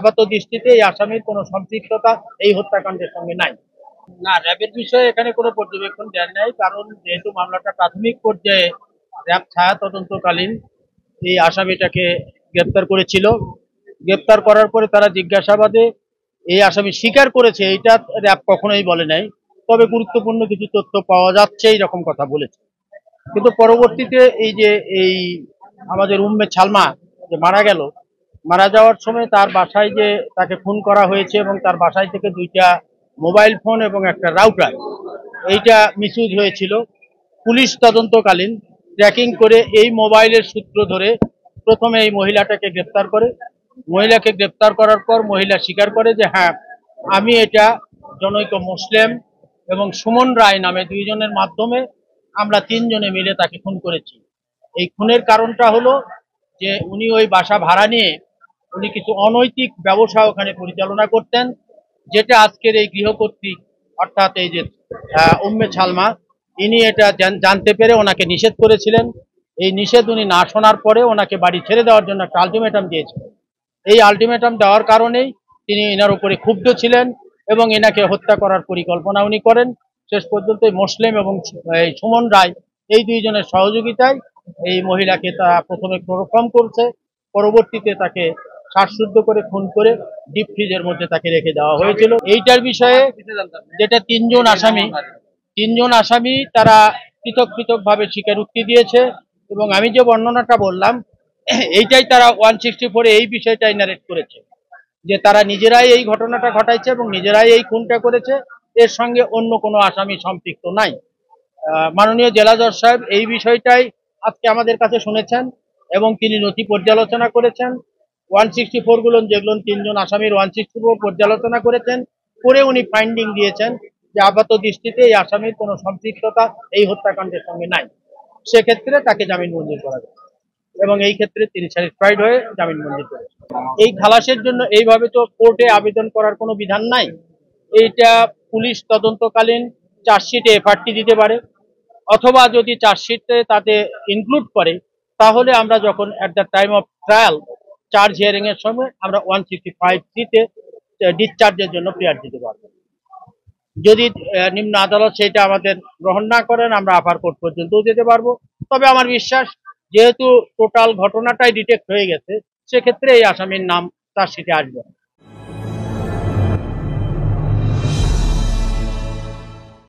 আপাত দৃষ্টিতে এই আসামির কোনো সম্পৃক্ততা এই হত্যাকাণ্ডের সঙ্গে নাই। না, র্যাবের বিষয়ে এখানে কোনো পর্যবেক্ষণ দেন নাই, কারণ যেহেতু মামলাটা প্রাথমিক পর্যায়ে র্যাব ছায়া তদন্তকালীন এই আসামিটাকে গ্রেপ্তার করেছিল। গ্রেপ্তার করার পরে তারা জিজ্ঞাসাবাদে এই আসামি স্বীকার করেছে, এইটা র্যাব কখনোই বলে নাই। তবে গুরুত্বপূর্ণ কিছু তথ্য পাওয়া যাচ্ছে এইরকম কথা বলেছে। কিন্তু পরবর্তীতে এই যে এই আমাদের উম্মে ছালমা যে মারা গেল, মারা যাওয়ার সময় তার বাসায় যে তাকে খুন করা হয়েছে এবং তার বাসায় থেকে 2টা মোবাইল ফোন এবং একটা রাউটার এইটা মিসইউজ হয়েছিল। পুলিশ তদন্তকালীন ট্র্যাকিং করে এই মোবাইলের সূত্র ধরে প্রথমে এই মহিলাটাকে গ্রেপ্তার করে। মহিলাকে গ্রেপ্তার করার পর মহিলা স্বীকার করে যে হ্যাঁ, আমি এটা জনৈক মুসলিম এবং সুমন রায় নামে 2 জনের মাধ্যমে আমরা 3 জনে মিলে তাকে খুন করেছি। এই খুনের কারণটা হলো যে উনি ওই বাসা ভাড়া নিয়ে উনি কিছু অনৈতিক ব্যবসা ওখানে পরিচালনা করতেন, যেটা আজকের এই গৃহকর্ত্রী অর্থাৎ এই যে উম্মে ছালমা ইনি এটা জানতে পেরে ওনাকে নিষেধ করেছিলেন। এই নিষেধ উনি না শোনার পরে ওনাকে বাড়ি ছেড়ে দেওয়ার জন্য একটা আলটিমেটাম দিয়েছিলেন। এই আলটিমেটাম দেওয়ার কারণেই তিনি এনার উপরে ক্ষুব্ধ ছিলেন এবং এনাকে হত্যা করার পরিকল্পনা উনি করেন। শেষ পর্যন্ত মুসলিম এবং এই সুমন রায় এই 2 জনের সহযোগিতায় এই মহিলাকে তা প্রথমে ক্লোরোফর্ম করছে, পরবর্তীতে তাকে শ্বাসরুদ্ধ করে খুন করে ডিপ ফ্রিজের মধ্যে তাকে রেখে দেওয়া হয়েছিল। এইটার বিষয়ে যেটা 3 জন আসামি তারা পৃথক পৃথক ভাবে স্বীকারোক্তি দিয়েছে এবং আমি যে বর্ণনাটা বললাম এইটাই তারা 164 এই বিষয়টাই নারেট করেছে যে তারা নিজেরাই এই ঘটনাটা ঘটাইছে এবং নিজেরাই এই খুনটা করেছে, এর সঙ্গে অন্য কোনো আসামি সম্পৃক্ত নাই। মাননীয় জেলা জজ সাহেব এই বিষয়টাই আজকে আমাদের কাছে শুনেছেন এবং তিনি নথি পর্যালোচনা করেছেন। 164 গুলো যেগুলো 3 জন আসামির 164 পর্যালোচনা করেছেন, করে উনি ফাইন্ডিং দিয়েছেন যে আপাত দৃষ্টিতে এই আসামির কোনো সম্পৃক্ততা এই হত্যাকাণ্ডের সঙ্গে নাই। সেক্ষেত্রে তাকে জামিন মঞ্জুর করা যায় এবং এই ক্ষেত্রে তিনি স্যাটিসফাইড হয়ে জামিন মঞ্জুর করেছেন। এই খালাসের জন্য এইভাবে তো কোর্টে আবেদন করার কোনো বিধান নাই। এইটা পুলিশ তদন্তকালীন চার্জশিটে এফআরটি দিতে পারে, অথবা যদি চার্জশিটে তাতে ইনক্লুড করে তাহলে আমরা যখন at the time of trial charge hearing এর সময় আমরা 165(c)তে ডিসচার্জের জন্য প্রেয়ার দিতে পারবো। যদি নিম্ন আদালত সেটা আমাদের গ্রহণ না করেন আমরা আপার কোর্ট পর্যন্ত যেতে পারবো। তবে আমার বিশ্বাস যেহেতু টোটাল ঘটনাটাই ডিটেক্ট হয়ে গেছে, সেক্ষেত্রে এই আসামির নাম চার্জশিটে আসবে।